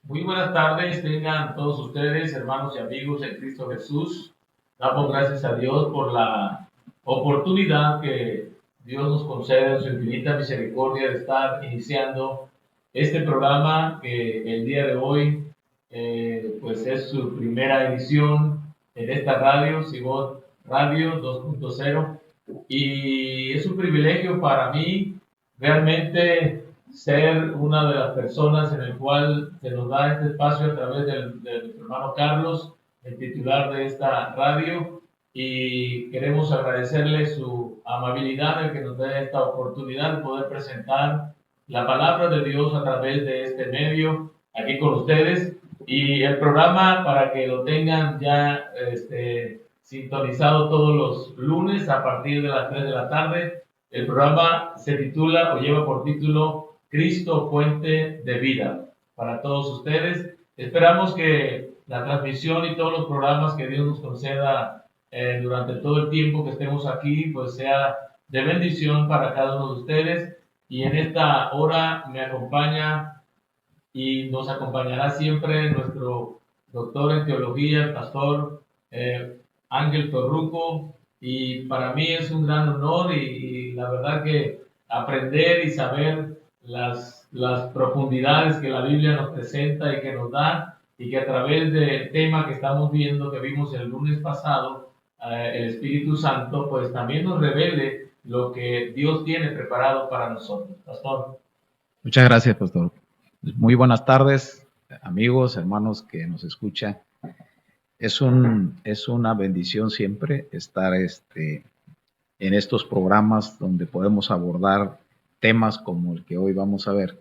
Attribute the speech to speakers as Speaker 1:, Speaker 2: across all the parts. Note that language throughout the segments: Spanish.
Speaker 1: Muy buenas tardes, tengan todos ustedes, hermanos y amigos en Cristo Jesús. Damos gracias a Dios por la oportunidad que Dios nos concede en su infinita misericordia de estar iniciando este programa que el día de hoy pues es su primera edición en esta radio, Sibot Radio 2.0, y es un privilegio para mí realmente ser una de las personas en el cual se nos da este espacio a través del hermano Carlos, el titular de esta radio, y queremos agradecerle su amabilidad de que nos dé esta oportunidad de poder presentar la palabra de Dios a través de este medio aquí con ustedes, y el programa para que lo tengan ya sintonizado todos los lunes a partir de las 3 de la tarde. El programa se titula o lleva por título Cristo, fuente de vida. Para todos ustedes, esperamos que la transmisión y todos los programas que Dios nos conceda durante todo el tiempo que estemos aquí, pues sea de bendición para cada uno de ustedes. Y en esta hora me acompaña y nos acompañará siempre nuestro doctor en teología, el pastor Ángel Torruco, y para mí es un gran honor y la verdad que aprender y saber las profundidades que la Biblia nos presenta y que nos da, y que a través del tema que estamos viendo, que vimos el lunes pasado, el Espíritu Santo, pues también nos revele lo que Dios tiene preparado para nosotros. Pastor.
Speaker 2: Muchas gracias, pastor. Muy buenas tardes, amigos, hermanos que nos escuchan. Es una bendición siempre estar en estos programas donde podemos abordar temas como el que hoy vamos a ver,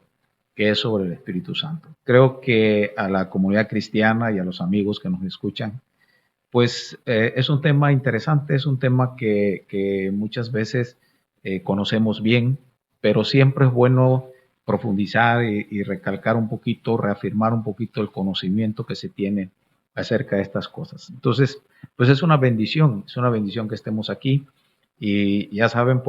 Speaker 2: que es sobre el Espíritu Santo. Creo que a la comunidad cristiana y a los amigos que nos escuchan, pues es un tema interesante, es un tema que muchas veces conocemos bien, pero siempre es bueno profundizar y recalcar un poquito, reafirmar un poquito el conocimiento que se tiene acerca de estas cosas. Entonces, pues es una bendición que estemos aquí, y ya saben,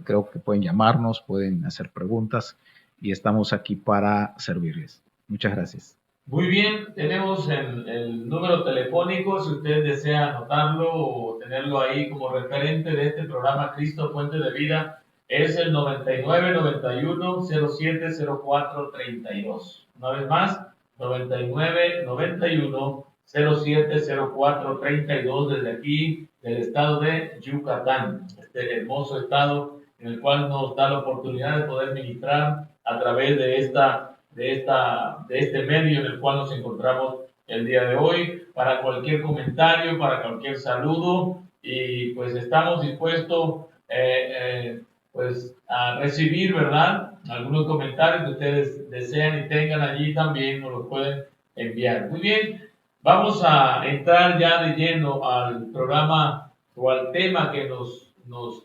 Speaker 2: creo que pueden llamarnos, pueden hacer preguntas, y estamos aquí para servirles. Muchas gracias.
Speaker 1: Muy bien, tenemos el número telefónico, si usted desea anotarlo o tenerlo ahí como referente de este programa Cristo Fuente de Vida, es el 9991-070432. Una vez más, 9991-070432 desde aquí, del estado de Yucatán, este hermoso estado en el cual nos da la oportunidad de poder ministrar a través de este medio en el cual nos encontramos el día de hoy, para cualquier comentario, para cualquier saludo, y pues estamos dispuestos pues a recibir, ¿verdad? Algunos comentarios que ustedes desean y tengan allí también nos los pueden enviar. Muy bien, vamos a entrar ya de lleno al programa o al tema que nos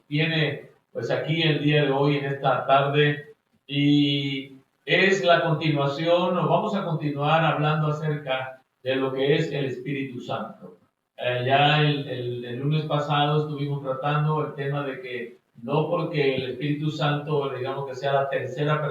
Speaker 1: tiene pues aquí el día de hoy, en esta tarde, y es la continuación, o vamos a continuar hablando acerca de lo que es el Espíritu Santo. Ya el lunes pasado estuvimos tratando el tema de que no porque el Espíritu Santo, digamos que sea la tercera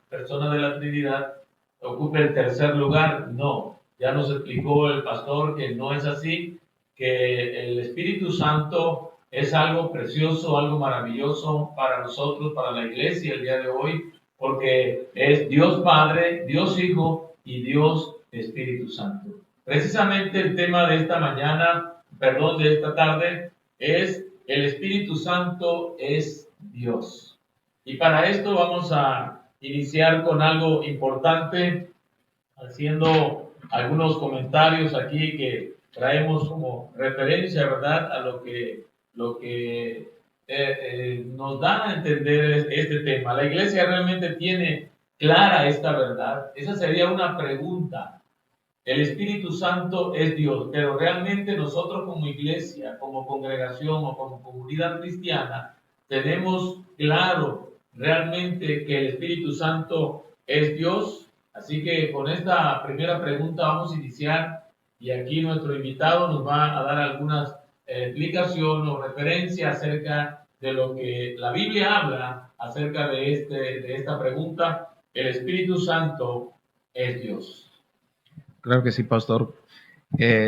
Speaker 1: persona de la Trinidad, ocupe el tercer lugar. No, ya nos explicó el pastor que no es así, que el Espíritu Santo es algo precioso, algo maravilloso para nosotros, para la iglesia el día de hoy, porque es Dios Padre, Dios Hijo y Dios Espíritu Santo. Precisamente el tema de esta mañana, perdón, de esta tarde, es el Espíritu Santo es Dios. Y para esto vamos a iniciar con algo importante, haciendo algunos comentarios aquí que traemos como referencia, ¿verdad?, a lo que nos da a entender este tema. La iglesia realmente tiene clara esta verdad. Esa sería una pregunta. El Espíritu Santo es Dios, pero realmente nosotros como iglesia, como congregación o como comunidad cristiana, tenemos claro realmente que el Espíritu Santo es Dios. Así que con esta primera pregunta vamos a iniciar, y aquí nuestro invitado nos va a dar algunas explicaciones o referencias acerca de lo que la Biblia habla acerca de esta pregunta. El Espíritu Santo es Dios.
Speaker 2: Claro que sí, pastor.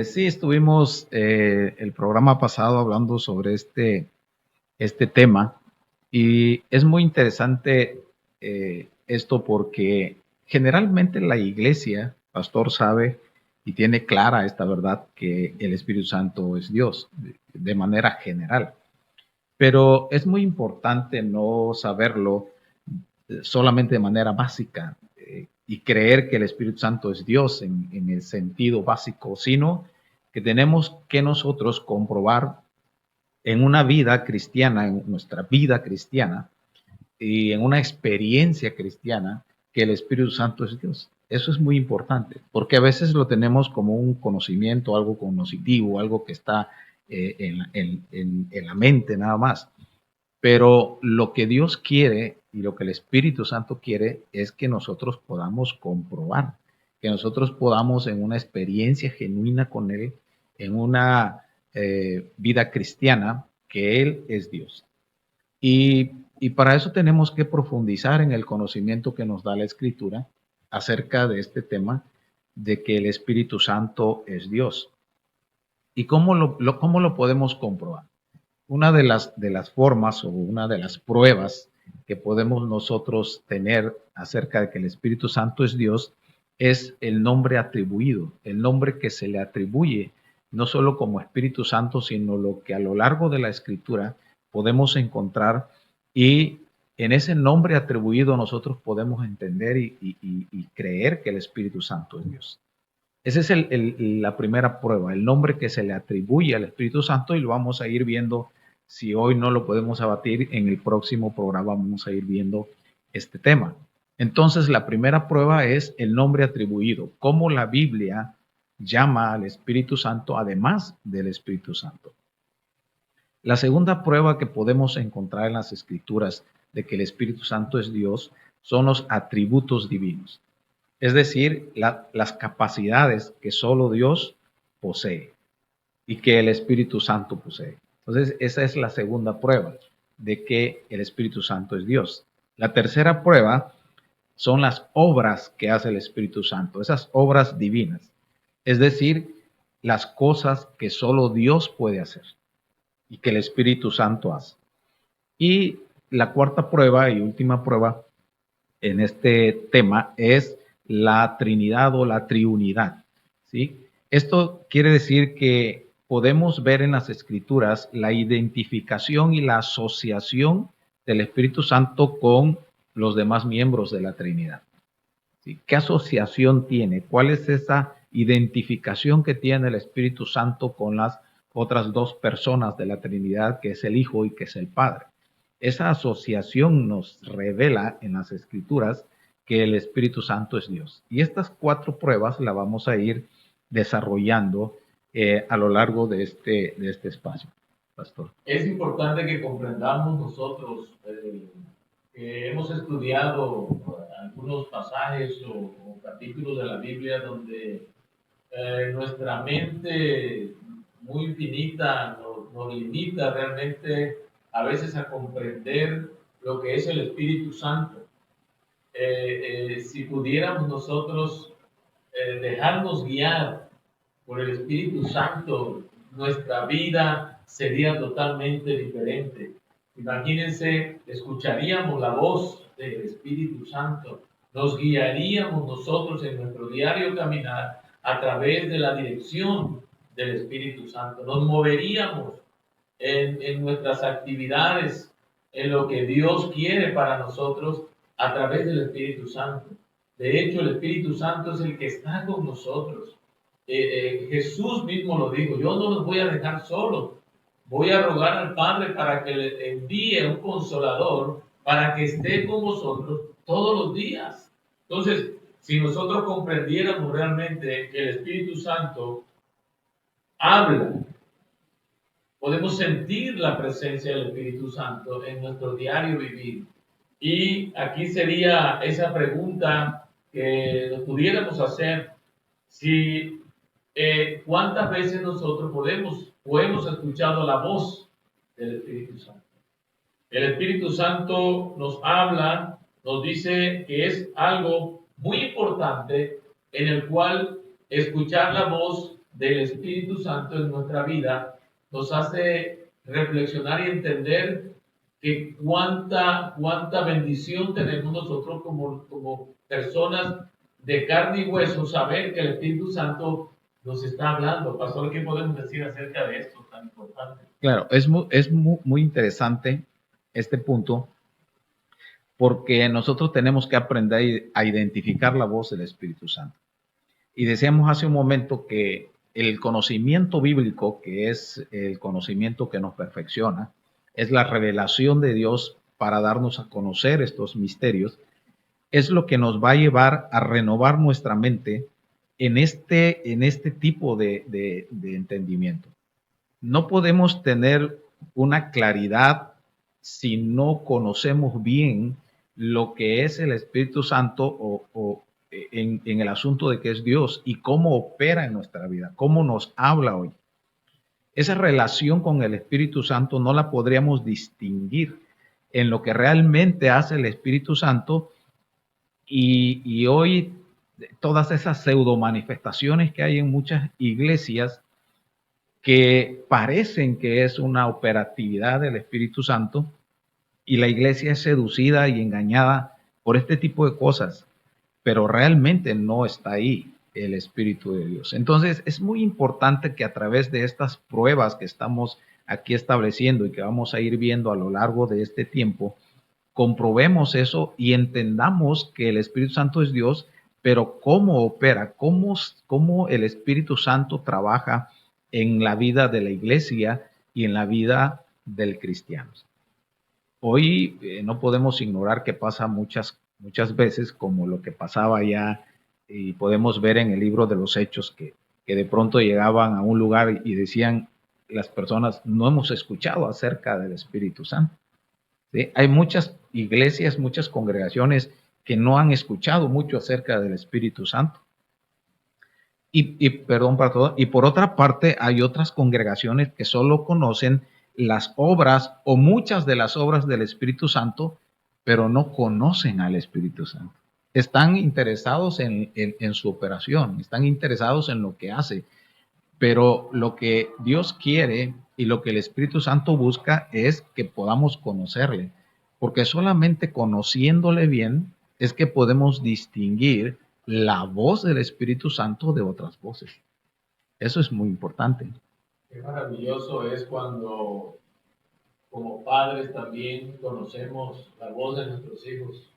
Speaker 2: Sí, estuvimos el programa pasado hablando sobre este tema y es muy interesante esto porque generalmente la iglesia, pastor, sabe y tiene clara esta verdad que el Espíritu Santo es Dios de manera general, pero es muy importante no saberlo solamente de manera básica y creer que el Espíritu Santo es Dios en el sentido básico, sino que tenemos que nosotros comprobar en una vida cristiana, en nuestra vida cristiana y en una experiencia cristiana, que el Espíritu Santo es Dios. Eso es muy importante, porque a veces lo tenemos como un conocimiento, algo cognitivo, algo que está en la mente nada más. Pero lo que Dios quiere y lo que el Espíritu Santo quiere es que nosotros podamos comprobar, que nosotros podamos en una experiencia genuina con Él, en una vida cristiana, que Él es Dios. Y para eso tenemos que profundizar en el conocimiento que nos da la Escritura acerca de este tema de que el Espíritu Santo es Dios. ¿Y cómo lo podemos comprobar? Una de las formas o una de las pruebas que podemos nosotros tener acerca de que el Espíritu Santo es Dios es el nombre atribuido, el nombre que se le atribuye, no solo como Espíritu Santo, sino lo que a lo largo de la Escritura podemos encontrar y en ese nombre atribuido nosotros podemos entender y creer que el Espíritu Santo es Dios. Esa es la primera prueba, el nombre que se le atribuye al Espíritu Santo y lo vamos a ir viendo. Si hoy no lo podemos abatir, en el próximo programa vamos a ir viendo este tema. Entonces, la primera prueba es el nombre atribuido, cómo la Biblia llama al Espíritu Santo además del Espíritu Santo. La segunda prueba que podemos encontrar en las Escrituras de que el Espíritu Santo es Dios son los atributos divinos. Es decir, las capacidades que solo Dios posee y que el Espíritu Santo posee. Entonces, esa es la segunda prueba de que el Espíritu Santo es Dios. La tercera prueba son las obras que hace el Espíritu Santo, esas obras divinas. Es decir, las cosas que solo Dios puede hacer y que el Espíritu Santo hace. Y la cuarta prueba y última prueba en este tema es la Trinidad o la Triunidad, ¿sí? Esto quiere decir que podemos ver en las Escrituras la identificación y la asociación del Espíritu Santo con los demás miembros de la Trinidad, ¿sí? ¿Qué asociación tiene? ¿Cuál es esa identificación que tiene el Espíritu Santo con las otras dos personas de la Trinidad, que es el Hijo y que es el Padre? Esa asociación nos revela en las Escrituras que el Espíritu Santo es Dios. Y estas cuatro pruebas las vamos a ir desarrollando a lo largo de este espacio, pastor.
Speaker 1: Es importante que comprendamos nosotros que hemos estudiado algunos pasajes o capítulos de la Biblia donde nuestra mente muy infinita nos limita realmente a veces a comprender lo que es el Espíritu Santo. Si pudiéramos nosotros dejarnos guiar por el Espíritu Santo, nuestra vida sería totalmente diferente. Imagínense, escucharíamos la voz del Espíritu Santo, nos guiaríamos nosotros en nuestro diario caminar a través de la dirección del Espíritu Santo, nos moveríamos en nuestras actividades, en lo que Dios quiere para nosotros a través del Espíritu Santo. De hecho, el Espíritu Santo es el que está con nosotros. Jesús mismo lo dijo, yo no los voy a dejar solos, voy a rogar al Padre para que le envíe un consolador para que esté con vosotros todos los días. Entonces, si nosotros comprendiéramos realmente que el Espíritu Santo habla, podemos sentir la presencia del Espíritu Santo en nuestro diario vivir. Y aquí sería esa pregunta que nos pudiéramos hacer, si cuántas veces nosotros podemos o hemos escuchado la voz del Espíritu Santo. El Espíritu Santo nos habla, nos dice que es algo muy importante en el cual escuchar la voz del Espíritu Santo en nuestra vida nos hace reflexionar y entender que cuánta bendición tenemos nosotros como personas de carne y hueso, saber que el Espíritu Santo nos está hablando. Pastor, ¿qué podemos decir acerca de esto tan importante?
Speaker 2: Claro, es muy interesante este punto, porque nosotros tenemos que aprender a identificar la voz del Espíritu Santo. Y decíamos hace un momento que el conocimiento bíblico, que es el conocimiento que nos perfecciona, es la revelación de Dios para darnos a conocer estos misterios, es lo que nos va a llevar a renovar nuestra mente en este tipo de entendimiento. No podemos tener una claridad si no conocemos bien lo que es el Espíritu Santo o en el asunto de que es Dios y cómo opera en nuestra vida, cómo nos habla hoy. Esa relación con el Espíritu Santo no la podríamos distinguir en lo que realmente hace el Espíritu Santo y hoy todas esas pseudo manifestaciones que hay en muchas iglesias que parecen que es una operatividad del Espíritu Santo y la iglesia es seducida y engañada por este tipo de cosas, pero realmente no está ahí el Espíritu de Dios. Entonces es muy importante que a través de estas pruebas que estamos aquí estableciendo y que vamos a ir viendo a lo largo de este tiempo, comprobemos eso y entendamos que el Espíritu Santo es Dios, pero cómo opera, cómo el Espíritu Santo trabaja en la vida de la iglesia y en la vida del cristiano. Hoy no podemos ignorar que pasa muchas veces como lo que pasaba ya y podemos ver en el libro de los Hechos que de pronto llegaban a un lugar y decían las personas, no hemos escuchado acerca del Espíritu Santo. ¿Sí? Hay muchas iglesias, muchas congregaciones que no han escuchado mucho acerca del Espíritu Santo. Perdón para todo. Y por otra parte, hay otras congregaciones que solo conocen las obras o muchas de las obras del Espíritu Santo, pero no conocen al Espíritu Santo. Están interesados en su operación, están interesados en lo que hace, pero lo que Dios quiere y lo que el Espíritu Santo busca es que podamos conocerle, porque solamente conociéndole bien es que podemos distinguir la voz del Espíritu Santo de otras voces. Eso es muy importante.
Speaker 1: Qué maravilloso es cuando como padres también conocemos la voz de nuestros hijos.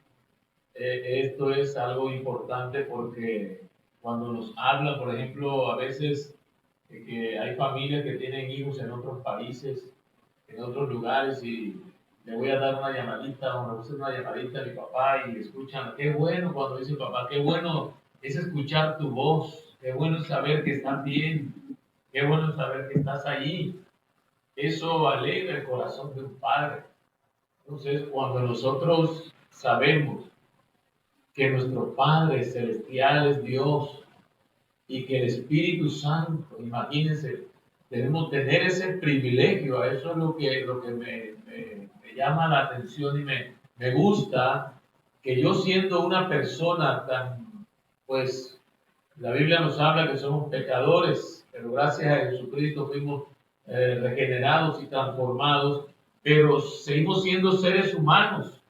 Speaker 1: Esto es algo importante porque cuando nos hablan, por ejemplo, a veces que hay familias que tienen hijos en otros países, en otros lugares, y le voy a dar una llamadita o me voy a hacer una llamadita a mi papá y escuchan, qué bueno cuando dice papá, qué bueno es escuchar tu voz, qué bueno es saber que estás bien, qué bueno es saber que estás allí. Eso alegra el corazón de un padre. Entonces, cuando nosotros sabemos que nuestro Padre Celestial es Dios y que el Espíritu Santo, imagínense, debemos tener ese privilegio, a eso es lo que me llama la atención y me gusta, que yo siendo una persona tan, pues, la Biblia nos habla que somos pecadores, pero gracias a Jesucristo fuimos regenerados y transformados, pero seguimos siendo seres humanos,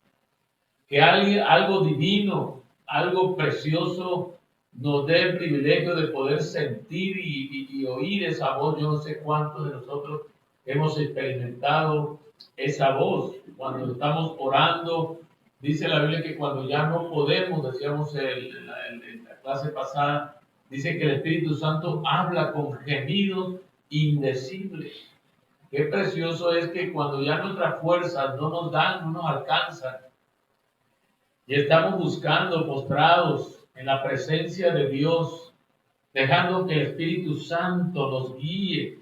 Speaker 1: que algo divino, algo precioso nos dé el privilegio de poder sentir y oír esa voz. Yo no sé cuántos de nosotros hemos experimentado esa voz cuando estamos orando. Dice la Biblia que cuando ya no podemos, decíamos en la clase pasada, dice que el Espíritu Santo habla con gemidos indecibles. Qué precioso es que cuando ya nuestras fuerzas no nos dan, no nos alcanzan, y estamos buscando postrados en la presencia de Dios, dejando que el Espíritu Santo nos guíe,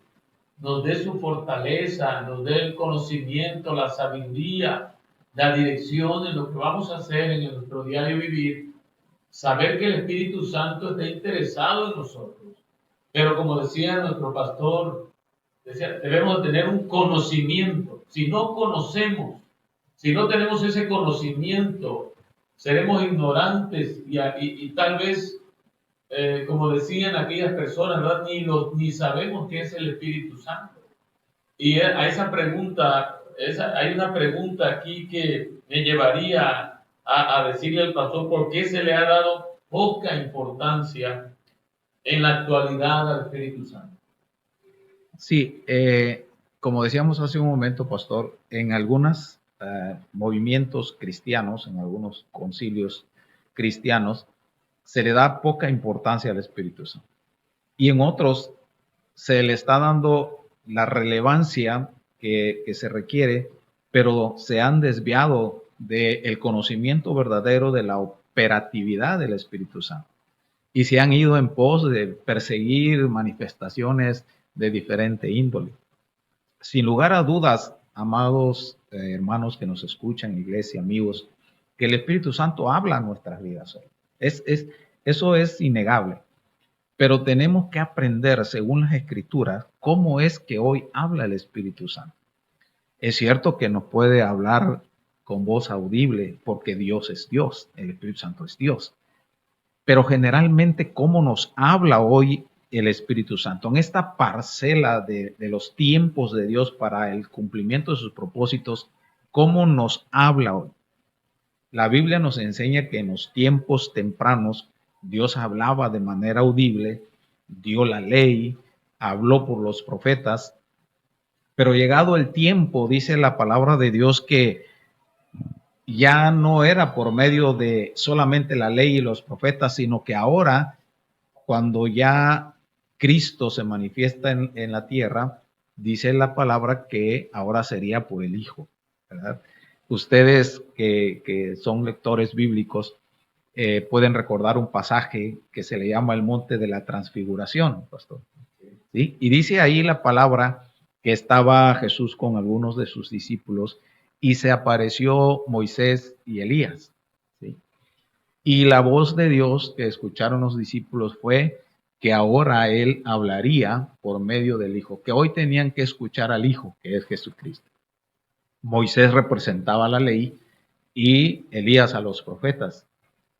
Speaker 1: nos dé su fortaleza, nos dé el conocimiento, la sabiduría, la dirección en lo que vamos a hacer en nuestro diario vivir, saber que el Espíritu Santo está interesado en nosotros. Pero como decía nuestro pastor, debemos tener un conocimiento. Si no conocemos, si no tenemos ese conocimiento, seremos ignorantes y tal vez como decían aquellas personas, ¿verdad? Ni sabemos qué es el Espíritu Santo. Y a esa pregunta, hay una pregunta aquí que me llevaría a decirle al pastor por qué se le ha dado poca importancia en la actualidad al Espíritu Santo.
Speaker 2: Sí, como decíamos hace un momento, pastor, en algunos movimientos cristianos, en algunos concilios cristianos, se le da poca importancia al Espíritu Santo. Y en otros se le está dando la relevancia que se requiere, pero se han desviado del conocimiento verdadero de la operatividad del Espíritu Santo. Y se han ido en pos de perseguir manifestaciones de diferente índole. Sin lugar a dudas, amados hermanos que nos escuchan, iglesia, amigos, que el Espíritu Santo habla a nuestras vidas hoy. Eso es innegable. Pero tenemos que aprender, según las Escrituras, cómo es que hoy habla el Espíritu Santo. Es cierto que nos puede hablar con voz audible porque Dios es Dios, el Espíritu Santo es Dios. Pero generalmente, ¿cómo nos habla hoy el Espíritu Santo? En esta parcela de los tiempos de Dios para el cumplimiento de sus propósitos, ¿cómo nos habla hoy? La Biblia nos enseña que en los tiempos tempranos Dios hablaba de manera audible, dio la ley, habló por los profetas, pero llegado el tiempo, dice la palabra de Dios que ya no era por medio de solamente la ley y los profetas, sino que ahora, cuando ya Cristo se manifiesta en la tierra, dice la palabra que ahora sería por el Hijo, ¿verdad? Ustedes que son lectores bíblicos pueden recordar un pasaje que se le llama el Monte de la Transfiguración, pastor. ¿Sí? Y dice ahí la palabra que estaba Jesús con algunos de sus discípulos y se apareció Moisés y Elías. ¿Sí? Y la voz de Dios que escucharon los discípulos fue que ahora él hablaría por medio del Hijo, que hoy tenían que escuchar al Hijo, que es Jesucristo. Moisés representaba la ley y Elías a los profetas.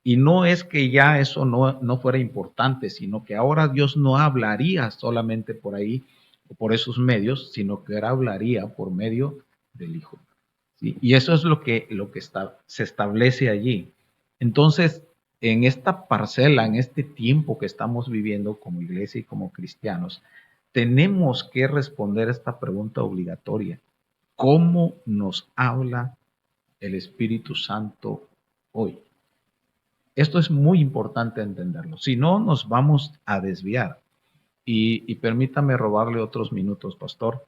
Speaker 2: Y no es que ya eso no fuera importante, sino que ahora Dios no hablaría solamente por ahí, o por esos medios, sino que ahora hablaría por medio del Hijo. ¿Sí? Y eso es lo que se establece allí. Entonces, en esta parcela, en este tiempo que estamos viviendo como iglesia y como cristianos, tenemos que responder esta pregunta obligatoria. ¿Cómo nos habla el Espíritu Santo hoy? Esto es muy importante entenderlo. Si no, nos vamos a desviar. Y permítame robarle otros minutos, pastor,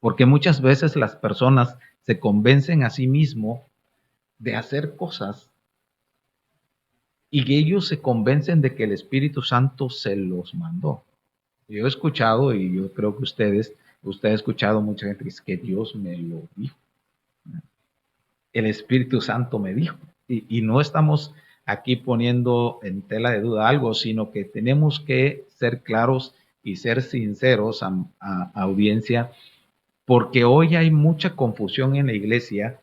Speaker 2: porque muchas veces las personas se convencen a sí mismos de hacer cosas y que ellos se convencen de que el Espíritu Santo se los mandó. Yo he escuchado, y yo creo que usted ha escuchado mucha gente que dice que Dios me lo dijo. El Espíritu Santo me dijo. Y no estamos aquí poniendo en tela de duda algo, sino que tenemos que ser claros y ser sinceros a audiencia, porque hoy hay mucha confusión en la iglesia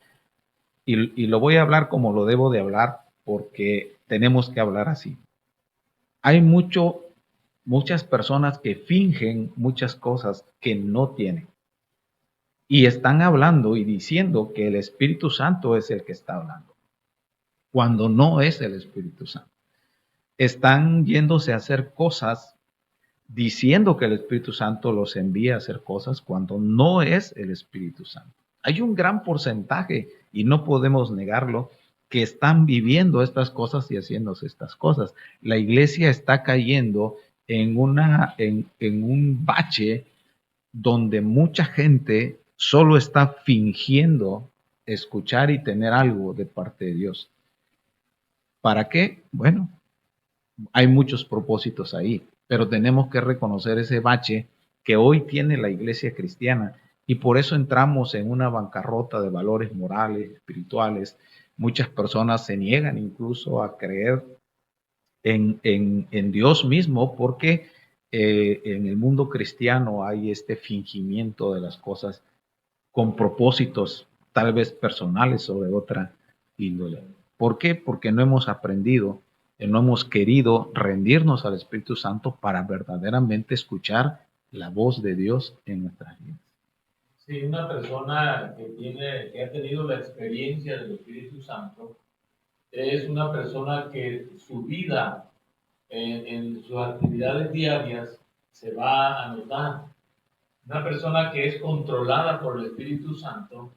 Speaker 2: y lo voy a hablar como lo debo de hablar, porque tenemos que hablar así. Hay muchas personas que fingen muchas cosas que no tienen y están hablando y diciendo que el Espíritu Santo es el que está hablando, cuando no es el Espíritu Santo. Están yéndose a hacer cosas diciendo que el Espíritu Santo los envía a hacer cosas cuando no es el Espíritu Santo. Hay un gran porcentaje, y no podemos negarlo, que están viviendo estas cosas y haciéndose estas cosas. La iglesia está cayendo en un bache donde mucha gente solo está fingiendo escuchar y tener algo de parte de Dios. ¿Para qué? Bueno, hay muchos propósitos ahí, pero tenemos que reconocer ese bache que hoy tiene la iglesia cristiana y por eso entramos en una bancarrota de valores morales, espirituales. Muchas personas se niegan incluso a creer en Dios mismo porque en el mundo cristiano hay este fingimiento de las cosas con propósitos tal vez personales o de otra índole. ¿Por qué? Porque no hemos aprendido no hemos querido rendirnos al Espíritu Santo para verdaderamente escuchar la voz de Dios en nuestras vidas.
Speaker 1: Sí, una persona que ha tenido la experiencia del Espíritu Santo es una persona que su vida en sus actividades diarias se va a notar. Una persona que es controlada por el Espíritu Santo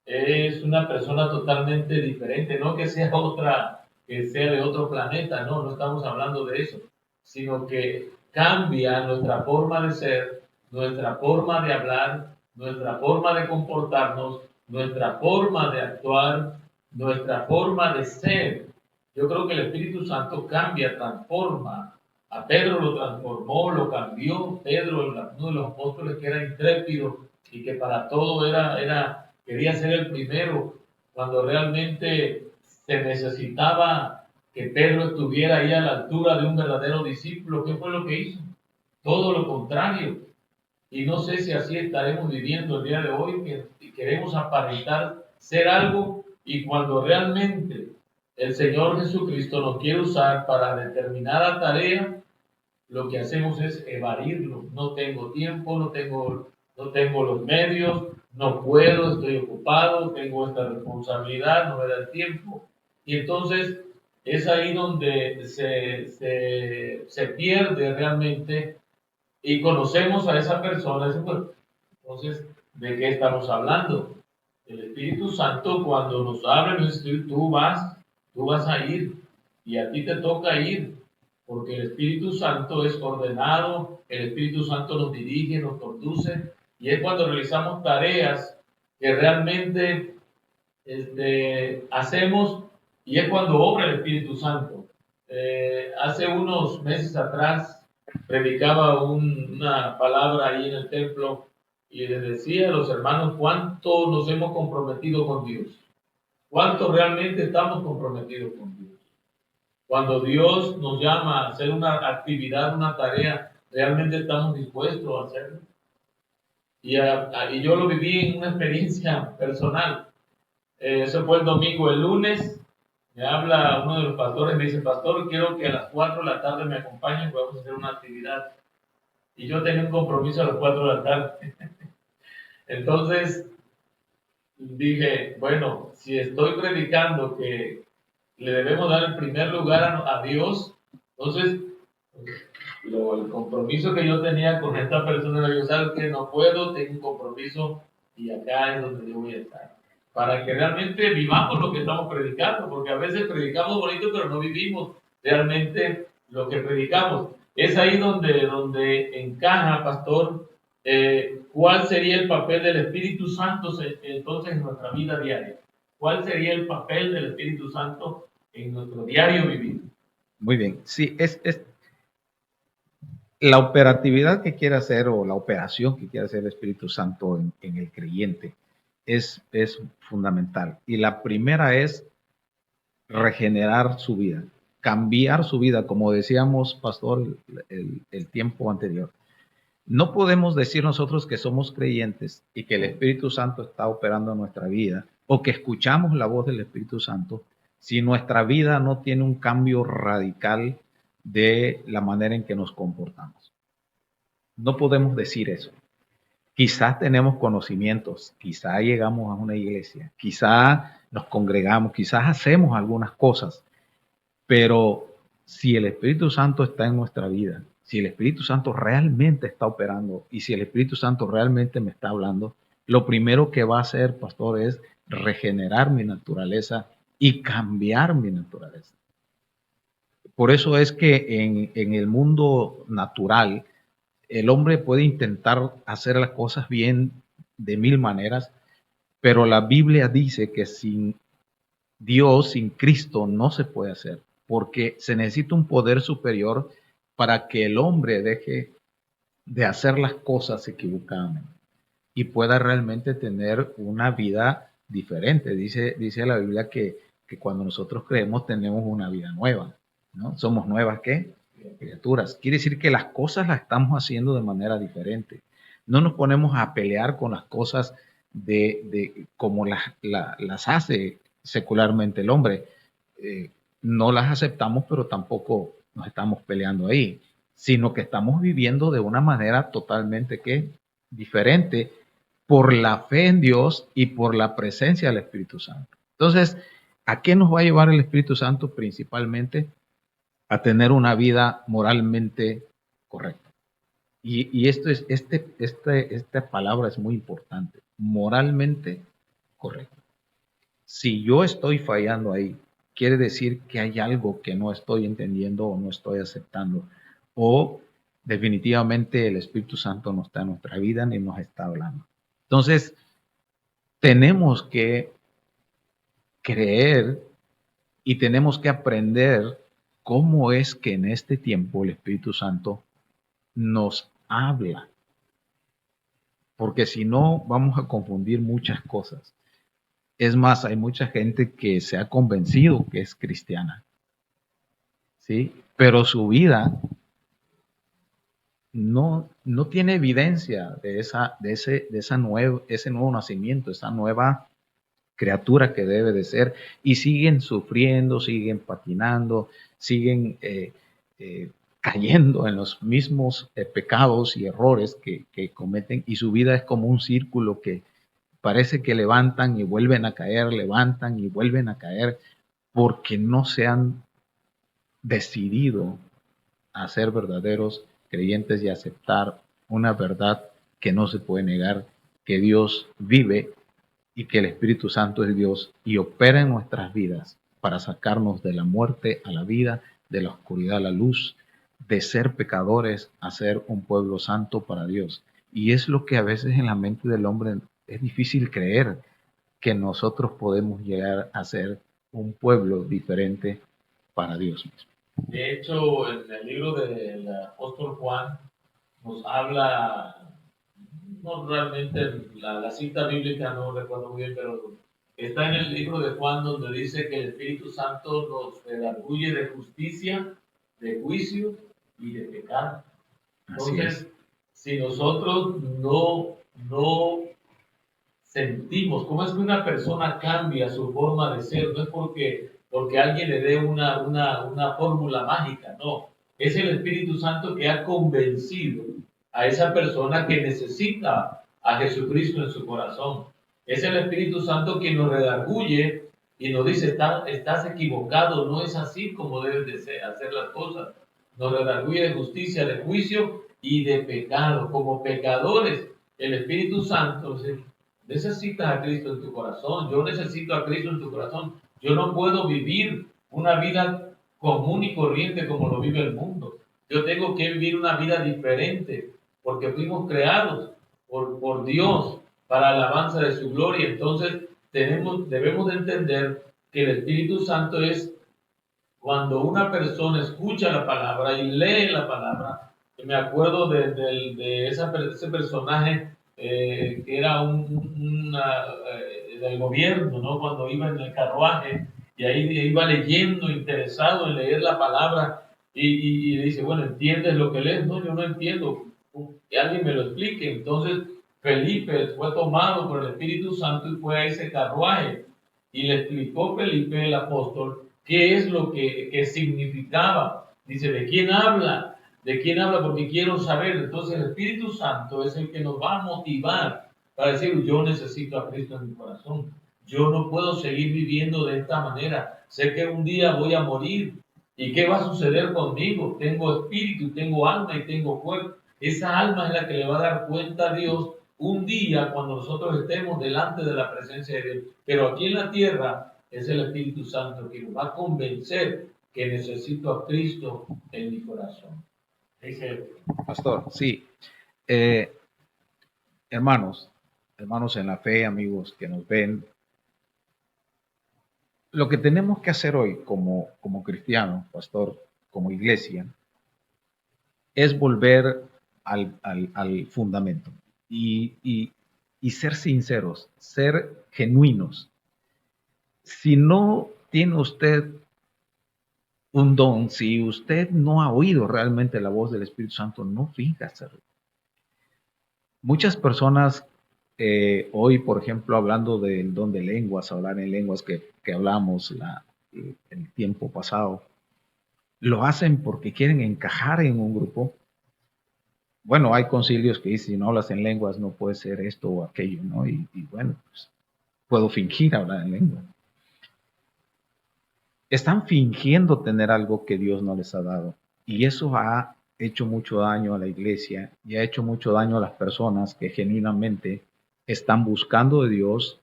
Speaker 1: es una persona totalmente diferente, no que sea otra, que sea de otro planeta, no estamos hablando de eso, sino que cambia nuestra forma de ser, nuestra forma de hablar, nuestra forma de comportarnos, nuestra forma de actuar, nuestra forma de ser. Yo creo que el Espíritu Santo cambia, transforma. A Pedro lo transformó, lo cambió. Pedro, uno de los apóstoles que era intrépido y que para todo quería ser el primero, cuando realmente se necesitaba que Pedro estuviera ahí a la altura de un verdadero discípulo. ¿Qué fue lo que hizo? Todo lo contrario. Y no sé si así estaremos viviendo el día de hoy, que queremos aparentar ser algo, y cuando realmente el Señor Jesucristo nos quiere usar para determinada tarea, lo que hacemos es evadirlo. No tengo tiempo, no tengo los medios, no puedo, estoy ocupado, tengo esta responsabilidad, no me da el tiempo. Y entonces es ahí donde se pierde realmente, y conocemos a esa persona. Entonces, ¿de qué estamos hablando? El Espíritu Santo, cuando nos habla, nos dice: tú vas a ir, y a ti te toca ir, porque el Espíritu Santo es ordenado, el Espíritu Santo nos dirige, nos conduce, y es cuando realizamos tareas que realmente hacemos, y es cuando obra el Espíritu Santo. Hace unos meses atrás predicaba una palabra ahí en el templo, y les decía a los hermanos cuánto nos hemos comprometido con Dios, cuánto realmente estamos comprometidos con Dios. Cuando Dios nos llama a hacer una actividad, una tarea, realmente estamos dispuestos a hacerlo. Y yo lo viví en una experiencia personal. Eso fue el domingo. El lunes me habla uno de los pastores, me dice: pastor, quiero que a las 4 de la tarde me acompañen, vamos a hacer una actividad. Y yo tenía un compromiso a las 4 de la tarde. Entonces dije: bueno, si estoy predicando que le debemos dar el primer lugar a Dios, entonces el compromiso que yo tenía con esta persona era: yo sabes que no puedo, tengo un compromiso, y acá es donde yo voy a estar. Para que realmente vivamos lo que estamos predicando, porque a veces predicamos bonito, pero no vivimos realmente lo que predicamos. Es ahí donde encaja, pastor, ¿cuál sería el papel del Espíritu Santo entonces en nuestra vida diaria? ¿Cuál sería el papel del Espíritu Santo en nuestro diario vivir?
Speaker 2: Muy bien, sí, es la operatividad que quiere hacer, o la operación que quiere hacer el Espíritu Santo en el creyente es fundamental. Y la primera es regenerar su vida, cambiar su vida, como decíamos, pastor, el tiempo anterior. No podemos decir nosotros que somos creyentes y que el Espíritu Santo está operando en nuestra vida, o que escuchamos la voz del Espíritu Santo, si nuestra vida no tiene un cambio radical de la manera en que nos comportamos. No podemos decir eso. Quizás tenemos conocimientos, quizás llegamos a una iglesia, quizás nos congregamos, quizás hacemos algunas cosas, pero si el Espíritu Santo está en nuestra vida, si el Espíritu Santo realmente está operando, y si el Espíritu Santo realmente me está hablando, lo primero que va a hacer, pastor, es regenerar mi naturaleza y cambiar mi naturaleza. Por eso es que en el mundo natural, el hombre puede intentar hacer las cosas bien de mil maneras, pero la Biblia dice que sin Dios, sin Cristo, no se puede hacer, porque se necesita un poder superior para que el hombre deje de hacer las cosas equivocadamente y pueda realmente tener una vida diferente. Dice la Biblia que cuando nosotros creemos tenemos una vida nueva, ¿no? Somos nuevas, ¿qué? Criaturas. Quiere decir que las cosas las estamos haciendo de manera diferente. No nos ponemos a pelear con las cosas de como las hace secularmente el hombre. no las aceptamos, pero tampoco nos estamos peleando ahí, sino que estamos viviendo de una manera totalmente diferente por la fe en Dios y por la presencia del Espíritu Santo. Entonces, ¿a qué nos va a llevar el Espíritu Santo? Principalmente a tener una vida moralmente correcta. Y esto es, esta palabra es muy importante, moralmente correcta. Si yo estoy fallando ahí, quiere decir que hay algo que no estoy entendiendo o no estoy aceptando, o definitivamente el Espíritu Santo no está en nuestra vida ni nos está hablando. Entonces, tenemos que creer y tenemos que aprender cómo es que en este tiempo el Espíritu Santo nos habla, porque si no vamos a confundir muchas cosas. Es más, hay mucha gente que se ha convencido que es cristiana, ¿sí? Pero su vida no tiene evidencia de ese nuevo nacimiento, esa nueva criatura que debe de ser, y siguen sufriendo, siguen patinando, siguen cayendo en los mismos pecados y errores que cometen, y su vida es como un círculo que parece que levantan y vuelven a caer, levantan y vuelven a caer, porque no se han decidido a ser verdaderos creyentes y aceptar una verdad que no se puede negar, que Dios vive y que el Espíritu Santo es Dios y opera en nuestras vidas para sacarnos de la muerte a la vida, de la oscuridad a la luz, de ser pecadores a ser un pueblo santo para Dios. Y es lo que a veces en la mente del hombre es difícil creer, que nosotros podemos llegar a ser un pueblo diferente para Dios mismo.
Speaker 1: De hecho, en el libro del apóstol Juan nos habla, no realmente la cita bíblica no recuerdo muy bien, pero está en el libro de Juan donde dice que el Espíritu Santo nos redarguye de justicia, de juicio y de pecado. Entonces, si nosotros no sentimos, cómo es que una persona cambia su forma de ser, no es porque alguien le dé una fórmula mágica, no, es el Espíritu Santo que ha convencido a esa persona que necesita a Jesucristo en su corazón. Es el Espíritu Santo que nos redarguye y nos dice, estás equivocado, no es así como debes de hacer las cosas. Nos redarguye de justicia, de juicio y de pecado. Como pecadores, el Espíritu Santo, necesitas a Cristo en tu corazón. Yo necesito a Cristo en tu corazón. Yo no puedo vivir una vida común y corriente como lo vive el mundo. Yo tengo que vivir una vida diferente porque fuimos creados por Dios para alabanza de su gloria. Entonces debemos de entender que el Espíritu Santo es cuando una persona escucha la palabra y lee la palabra. Me acuerdo de ese personaje que era del gobierno, ¿no? Cuando iba en el carruaje y ahí iba leyendo, interesado en leer la palabra y le dice, bueno, ¿entiendes lo que lees? No, yo no entiendo, que alguien me lo explique. Entonces Felipe fue tomado por el Espíritu Santo y fue a ese carruaje y le explicó Felipe el apóstol qué es lo que significaba. Dice, ¿de quién habla? ¿De quién habla? Porque quiero saber. Entonces el Espíritu Santo es el que nos va a motivar para decir, yo necesito a Cristo en mi corazón. Yo no puedo seguir viviendo de esta manera. Sé que un día voy a morir. ¿Y qué va a suceder conmigo? Tengo espíritu, tengo alma y tengo cuerpo. Esa alma es la que le va a dar cuenta a Dios un día cuando nosotros estemos delante de la presencia de Dios. Pero aquí en la tierra es el Espíritu Santo que nos va a convencer que necesito a Cristo en mi corazón. Dice,
Speaker 2: Pastor, sí. Hermanos en la fe, amigos que nos ven, lo que tenemos que hacer hoy como cristianos, pastor, como iglesia, es volver al fundamento y ser sinceros, ser genuinos. Si no tiene usted un don, si usted no ha oído realmente la voz del Espíritu Santo, no finja hacerlo. Muchas personas hoy, por ejemplo, hablando del don de lenguas, hablar en lenguas que hablamos, el tiempo pasado, lo hacen porque quieren encajar en un grupo. Bueno, hay concilios que dicen, si no hablas en lenguas no puede ser esto o aquello, ¿no? Y bueno, pues, puedo fingir hablar en lengua. Están fingiendo tener algo que Dios no les ha dado. Y eso ha hecho mucho daño a la iglesia y ha hecho mucho daño a las personas que genuinamente están buscando de Dios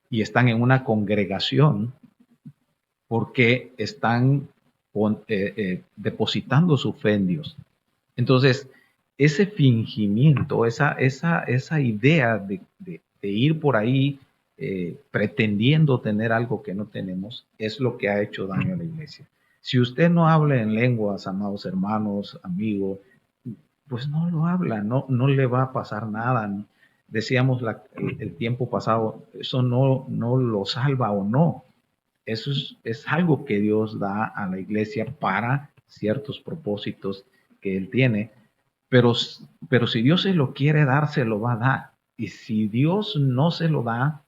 Speaker 2: y están en una congregación porque están depositando su fe en Dios. Entonces, ese fingimiento, esa idea de ir por ahí pretendiendo tener algo que no tenemos, es lo que ha hecho daño a la iglesia. Si usted no habla en lenguas, amados hermanos, amigos, pues no lo habla, no le va a pasar nada. Decíamos el tiempo pasado, eso no lo salva o no. Eso es algo que Dios da a la iglesia para ciertos propósitos que Él tiene, pero si Dios se lo quiere dar, se lo va a dar. Y si Dios no se lo da,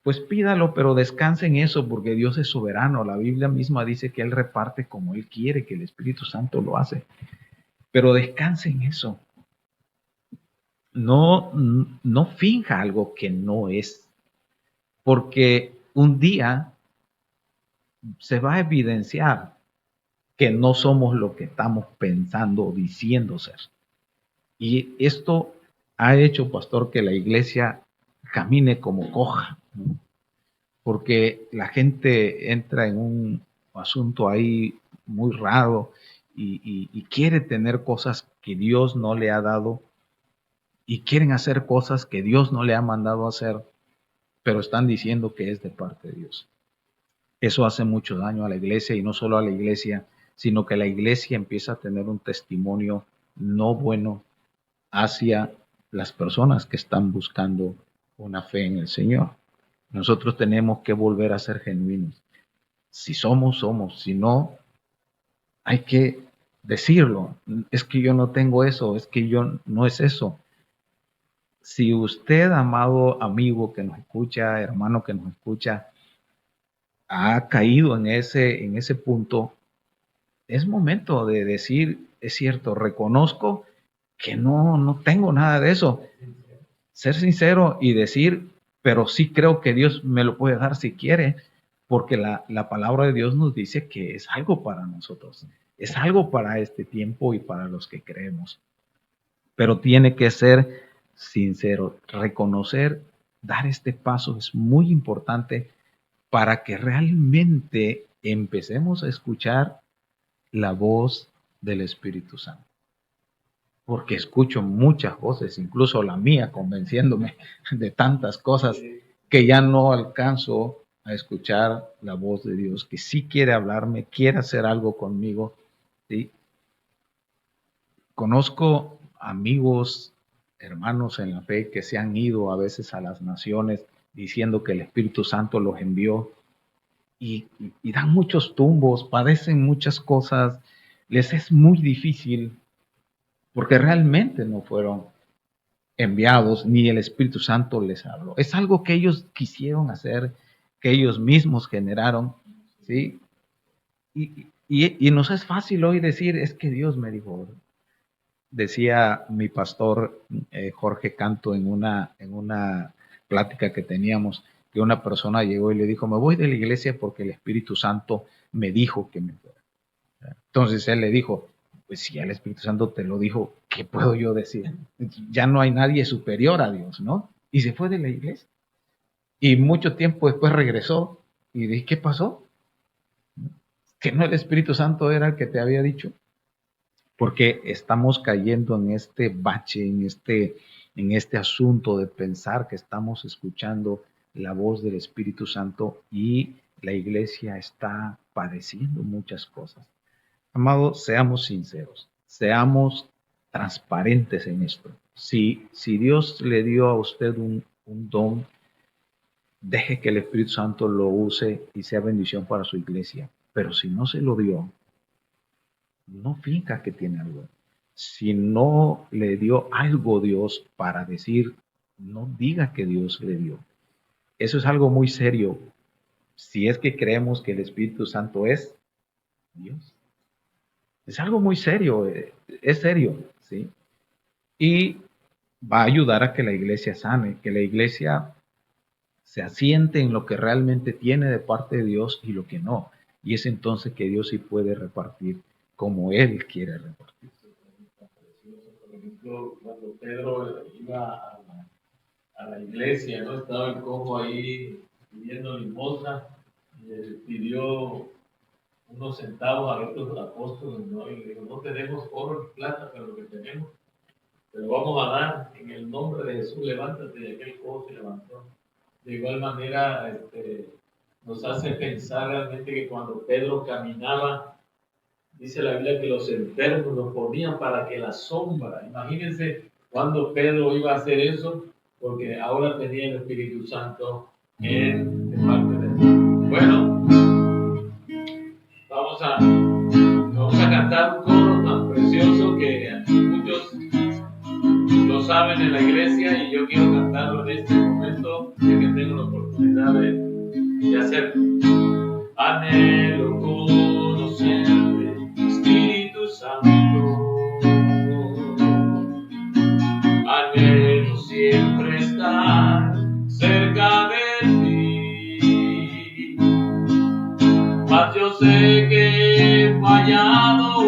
Speaker 2: pues pídalo, pero descanse en eso, porque Dios es soberano. La Biblia misma dice que Él reparte como Él quiere, que el Espíritu Santo lo hace. Pero descanse en eso. No finja algo que no es, porque un día se va a evidenciar que no somos lo que estamos pensando o diciendo ser. Y esto ha hecho, pastor, que la iglesia camine como coja, ¿no? Porque la gente entra en un asunto ahí muy raro y quiere tener cosas que Dios no le ha dado y quieren hacer cosas que Dios no le ha mandado hacer, pero están diciendo que es de parte de Dios. Eso hace mucho daño a la iglesia y no solo a la iglesia, sino que la iglesia empieza a tener un testimonio no bueno hacia las personas que están buscando una fe en el Señor. Nosotros tenemos que volver a ser genuinos. Si somos, somos. Si no, hay que decirlo. Es que yo no tengo eso, es que yo no es eso. Si usted, amado amigo que nos escucha, hermano que nos escucha, ha caído en ese punto, es momento de decir, es cierto, reconozco que no tengo nada de eso. Ser sincero y decir, pero sí creo que Dios me lo puede dar si quiere, porque la palabra de Dios nos dice que es algo para nosotros, es algo para este tiempo y para los que creemos. Pero tiene que ser sincero, reconocer, dar este paso es muy importante para que realmente empecemos a escuchar la voz del Espíritu Santo. Porque escucho muchas voces, incluso la mía, convenciéndome de tantas cosas que ya no alcanzo a escuchar la voz de Dios, que sí quiere hablarme, quiere hacer algo conmigo, ¿sí? Conozco amigos, hermanos en la fe que se han ido a veces a las naciones diciendo que el Espíritu Santo los envió y dan muchos tumbos, padecen muchas cosas, les es muy difícil porque realmente no fueron enviados ni el Espíritu Santo les habló. Es algo que ellos quisieron hacer, que ellos mismos generaron, ¿sí? Y nos es fácil hoy decir, es que Dios me dijo. Decía mi pastor Jorge Canto en una plática que teníamos, que una persona llegó y le dijo, me voy de la iglesia porque el Espíritu Santo me dijo que me fuera. Entonces él le dijo, pues si el Espíritu Santo te lo dijo, ¿qué puedo yo decir? Ya no hay nadie superior a Dios, ¿no? Y se fue de la iglesia. Y mucho tiempo después regresó y dije, ¿qué pasó? ¿Que no el Espíritu Santo era el que te había dicho? Porque estamos cayendo en este bache, en este asunto de pensar que estamos escuchando la voz del Espíritu Santo y la iglesia está padeciendo muchas cosas. Amados, seamos sinceros, seamos transparentes en esto. Si Dios le dio a usted un don, deje que el Espíritu Santo lo use y sea bendición para su iglesia. Pero si no se lo dio, no finja que tiene algo. Si no le dio algo Dios para decir, no diga que Dios le dio. Eso es algo muy serio, si es que creemos que el Espíritu Santo es Dios. Es algo muy serio, es serio, ¿sí? Y va a ayudar a que la iglesia sane, que la iglesia se asiente en lo que realmente tiene de parte de Dios y lo que no. Y es entonces que Dios sí puede repartir como Él quiere repartir.
Speaker 1: Por ejemplo, cuando Pedro iba a la iglesia, ¿no? Estaba el cojo ahí pidiendo limosna, y le pidió unos centavos a otros apóstoles, ¿no? Y le dijo, no tenemos oro ni plata, pero lo que tenemos te lo vamos a dar en el nombre de Jesús, levántate, y aquel cojo se levantó. De igual manera, nos hace pensar realmente que cuando Pedro caminaba, dice la Biblia que los enfermos los ponían para que la sombra, imagínense cuando Pedro iba a hacer eso, porque ahora tenía el Espíritu Santo de parte de él. Bueno, vamos a cantar un coro tan precioso que muchos lo saben en la iglesia y yo quiero cantarlo en este momento, ya que tengo la oportunidad de hacerlo. Anhelo conocerte, Espíritu Santo. Anhelo siempre estar cerca de ti. Mas yo sé que he fallado,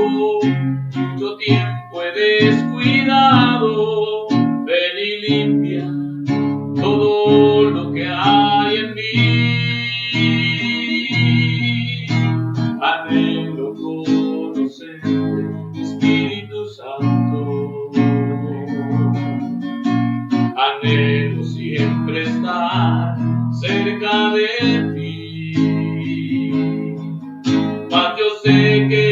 Speaker 1: mucho tiempo he descuidado. Ven y limpia todo lo que hay en mí. Anhelo conocerte, Espíritu Santo. Anhelo siempre estar cerca de ti. Mas yo sé que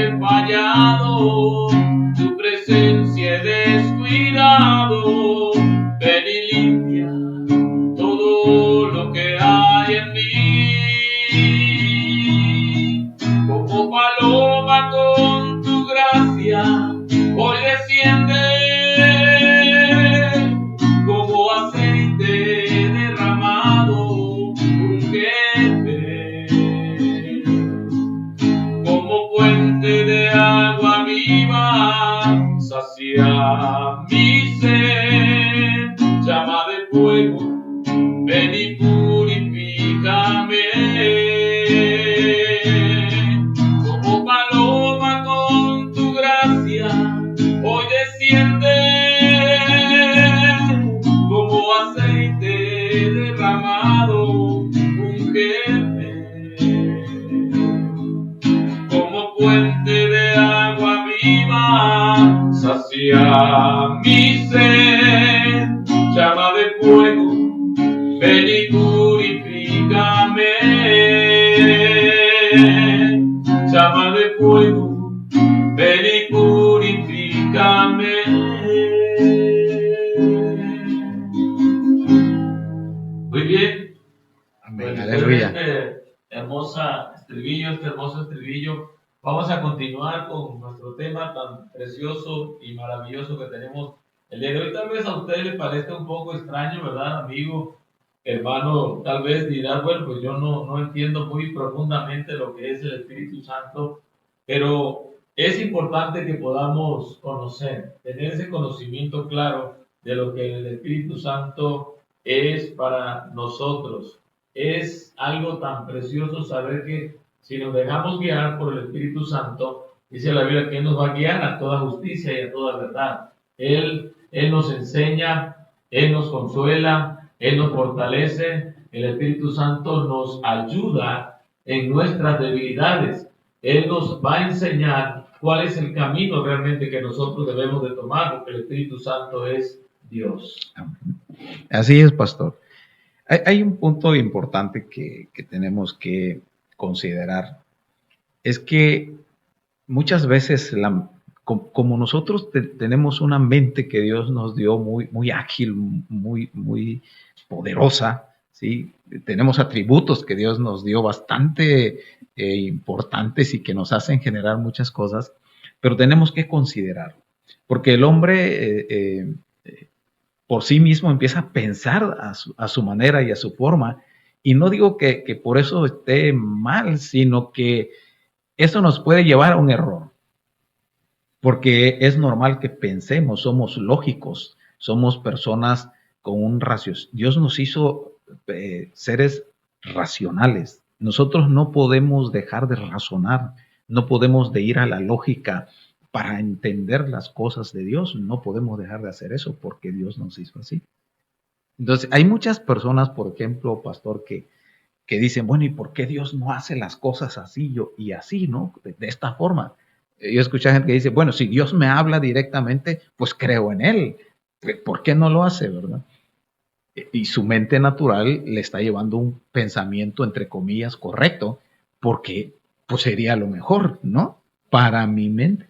Speaker 1: he fallado, tu presencia he descuidado. Ven y limpia todo lo que hay en mí. Como paloma con tu gracia, hoy desciende. Como aceite derramado, úngeme. Como fuente de agua viva, sacia mi sed. Llama de fuego, ven y purifícame. Como paloma con tu gracia, hoy desciende. Como aceite derramado, úngeme. Como fuente de agua viva, sacia mi sed. Llama de fuego, ven y purifícame. Llama de fuego, ven y purifícame. Muy bien.
Speaker 2: Amén, aleluya.
Speaker 1: Este hermoso estribillo, vamos a continuar con nuestro tema tan precioso y maravilloso que tenemos el día de hoy. Tal vez a ustedes les parezca un poco extraño, ¿verdad, amigo, hermano? Tal vez dirán, bueno, pues yo no entiendo muy profundamente lo que es el Espíritu Santo, pero es importante que podamos conocer, tener ese conocimiento claro de lo que el Espíritu Santo es para nosotros. Es algo tan precioso saber que si nos dejamos guiar por el Espíritu Santo, dice la Biblia que Él nos va a guiar a toda justicia y a toda verdad. Él nos enseña, Él nos consuela, Él nos fortalece. El Espíritu Santo nos ayuda en nuestras debilidades. Él nos va a enseñar cuál es el camino realmente que nosotros debemos de tomar, porque el Espíritu Santo es Dios.
Speaker 2: Así es, pastor. Hay un punto importante que tenemos que considerar. Es que muchas veces, como nosotros tenemos una mente que Dios nos dio muy, muy ágil, muy poderosa, ¿sí? Tenemos atributos que Dios nos dio bastante importantes y que nos hacen generar muchas cosas, pero tenemos que considerarlo, porque el hombre por sí mismo empieza a pensar a su manera y a su forma, Y no digo que por eso esté mal, sino que eso nos puede llevar a un error, porque es normal que pensemos, somos lógicos, somos personas con un raciocinio. Dios nos hizo seres racionales. Nosotros no podemos dejar de razonar, no podemos de ir a la lógica para entender las cosas de Dios, no podemos dejar de hacer eso porque Dios nos hizo así. Entonces, hay muchas personas, por ejemplo, pastor, que dicen, bueno, ¿y por qué Dios no hace las cosas así y así, ¿no? De esta forma. Yo escuché gente que dice, bueno, si Dios me habla directamente, pues creo en Él. ¿Por qué no lo hace, verdad? Y su mente natural le está llevando un pensamiento, entre comillas, correcto, porque pues sería lo mejor, ¿no? Para mi mente.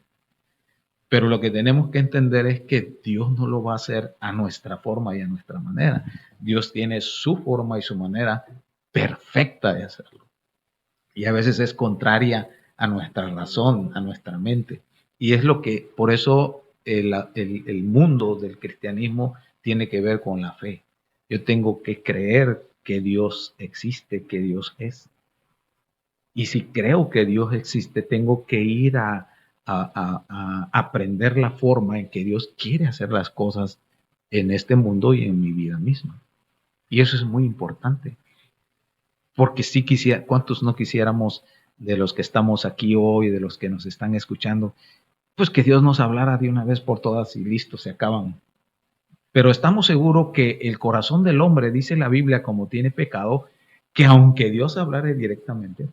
Speaker 2: Pero lo que tenemos que entender es que Dios no lo va a hacer a nuestra forma y a nuestra manera. Dios tiene su forma y su manera perfecta de hacerlo. Y a veces es contraria a nuestra razón, a nuestra mente. Y es lo que, por eso el mundo del cristianismo tiene que ver con la fe. Yo tengo que creer que Dios existe, que Dios es. Y si creo que Dios existe, tengo que ir a aprender la forma en que Dios quiere hacer las cosas en este mundo y en mi vida misma. Y eso es muy importante. Porque sí quisiera, ¿cuántos no quisiéramos de los que estamos aquí hoy, de los que nos están escuchando, pues que Dios nos hablara de una vez por todas y listo, se acaban? Pero estamos seguros que el corazón del hombre, dice la Biblia, como tiene pecado, que aunque Dios hablare directamente,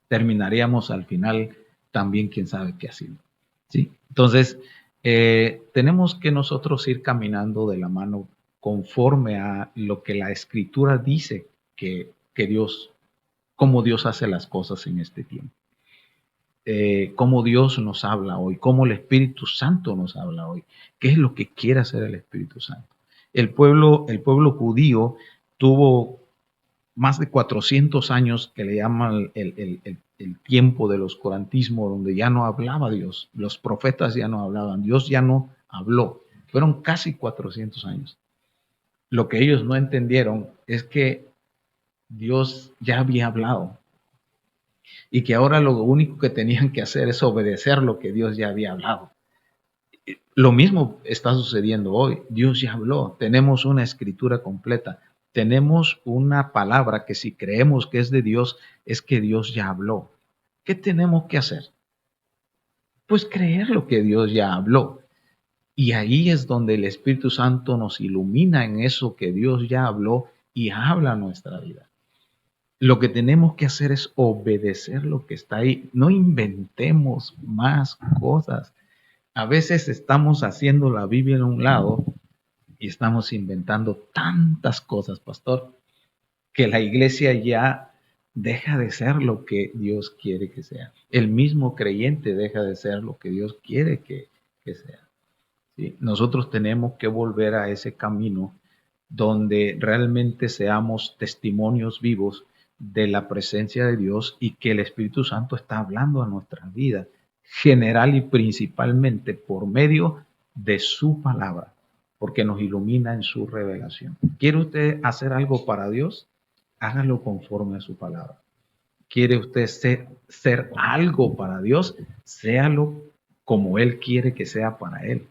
Speaker 2: terminaríamos al final también quién sabe qué haciendo. ¿Sí? Entonces, tenemos que nosotros ir caminando de la mano conforme a lo que la Escritura dice que Dios, cómo Dios hace las cosas en este tiempo. Cómo Dios nos habla hoy, cómo el Espíritu Santo nos habla hoy, qué es lo que quiere hacer el Espíritu Santo. El pueblo judío tuvo más de 400 años que le llaman el tiempo del oscurantismo, donde ya no hablaba Dios, los profetas ya no hablaban, Dios ya no habló. Fueron casi 400 años. Lo que ellos no entendieron es que Dios ya había hablado y que ahora lo único que tenían que hacer es obedecer lo que Dios ya había hablado. Lo mismo está sucediendo hoy. Dios ya habló, tenemos una escritura completa, tenemos una palabra que si creemos que es de Dios, es que Dios ya habló. ¿Qué tenemos que hacer? Pues creer lo que Dios ya habló. Y ahí es donde el Espíritu Santo nos ilumina en eso que Dios ya habló y habla nuestra vida. Lo que tenemos que hacer es obedecer lo que está ahí. No inventemos más cosas. A veces estamos haciendo la Biblia en un lado y estamos inventando tantas cosas, pastor, que la iglesia ya deja de ser lo que Dios quiere que sea. El mismo creyente deja de ser lo que Dios quiere que sea. ¿Sí? Nosotros tenemos que volver a ese camino donde realmente seamos testimonios vivos de la presencia de Dios y que el Espíritu Santo está hablando a nuestras vidas, general y principalmente por medio de su palabra, porque nos ilumina en su revelación. ¿Quiere usted hacer algo para Dios? Hágalo conforme a su palabra. ¿Quiere usted ser algo para Dios? Séalo como Él quiere que sea para Él.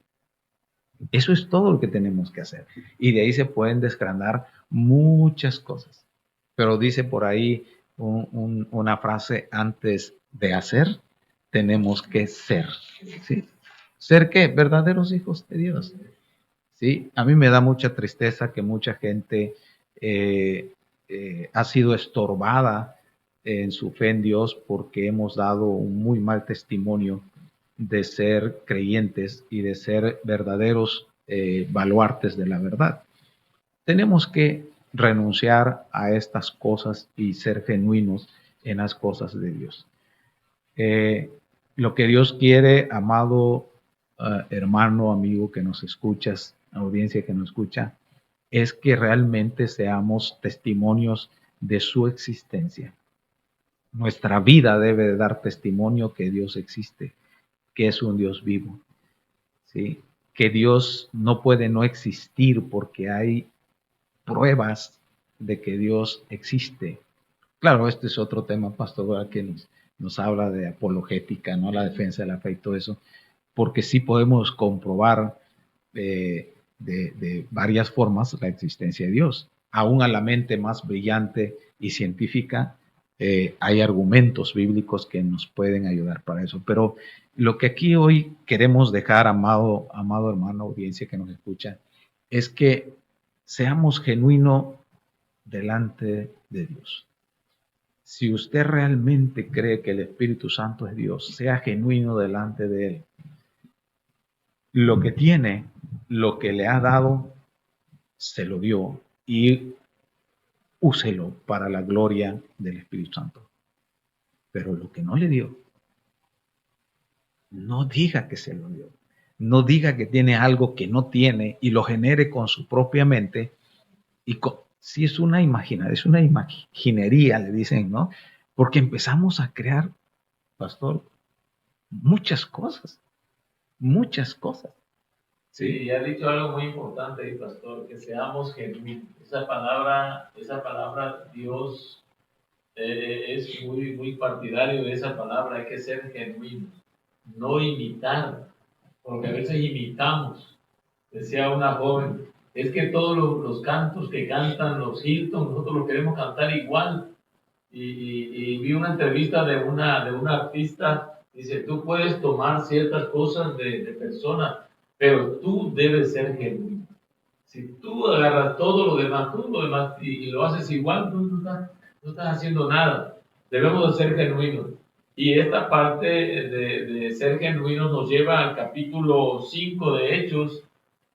Speaker 2: Eso es todo lo que tenemos que hacer. Y de ahí se pueden desgranar muchas cosas. Pero dice por ahí una frase, antes de hacer, tenemos que ser. ¿Sí? ¿Ser qué? Verdaderos hijos de Dios. ¿Sí? A mí me da mucha tristeza que mucha gente ha sido estorbada en su fe en Dios porque hemos dado un muy mal testimonio de ser creyentes y de ser verdaderos baluartes de la verdad. Tenemos que renunciar a estas cosas y ser genuinos en las cosas de Dios. Lo que Dios quiere, amado hermano, amigo que nos escuchas, audiencia que nos escucha, es que realmente seamos testimonios de su existencia. Nuestra vida debe de dar testimonio que Dios existe, que es un Dios vivo, ¿sí? Que Dios no puede no existir porque hay pruebas de que Dios existe. Claro, este es otro tema, pastor, ¿verdad? Que nos habla de apologética, ¿no? La defensa de la fe y todo eso, porque sí podemos comprobar de varias formas la existencia de Dios. Aún a la mente más brillante y científica, hay argumentos bíblicos que nos pueden ayudar para eso. Pero lo que aquí hoy queremos dejar, amado hermano, audiencia que nos escucha, es que seamos genuinos delante de Dios. Si usted realmente cree que el Espíritu Santo es Dios, sea genuino delante de Él. Lo que tiene, lo que le ha dado, se lo dio y úselo para la gloria del Espíritu Santo. Pero lo que no le dio, no diga que se lo dio. No diga que tiene algo que no tiene y lo genere con su propia mente. Y si es una imaginería, le dicen, ¿no? Porque empezamos a crear, pastor, muchas cosas.
Speaker 1: Sí, y ha dicho algo muy importante ahí, pastor, que seamos genuinos. Esa palabra Dios es muy partidario de esa palabra. Hay que ser genuinos, no imitar, porque a veces imitamos. Decía una joven, es que todos los cantos que cantan los Hilton, nosotros los queremos cantar igual. Y vi una entrevista de una artista, dice, tú puedes tomar ciertas cosas de personas, pero tú debes ser genuino. Si tú agarras todo lo demás, y lo haces igual, no estás haciendo nada. Debemos de ser genuinos. Y esta parte de ser genuinos nos lleva al capítulo 5 de Hechos,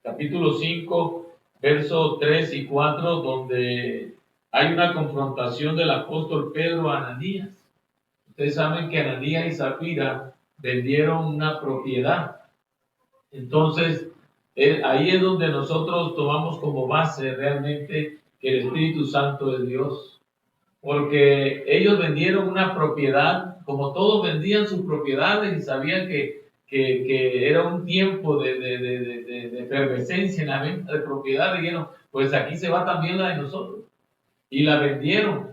Speaker 1: capítulo 5, versos 3 y 4, donde hay una confrontación del apóstol Pedro a Ananías. Ustedes saben que Ananías y Zafira vendieron una propiedad. Entonces, ahí es donde nosotros tomamos como base realmente que el Espíritu Santo es Dios. Porque ellos vendieron una propiedad, como todos vendían sus propiedades y sabían que era un tiempo de efervescencia en la venta de propiedades, dijeron, pues aquí se va también la de nosotros. Y la vendieron.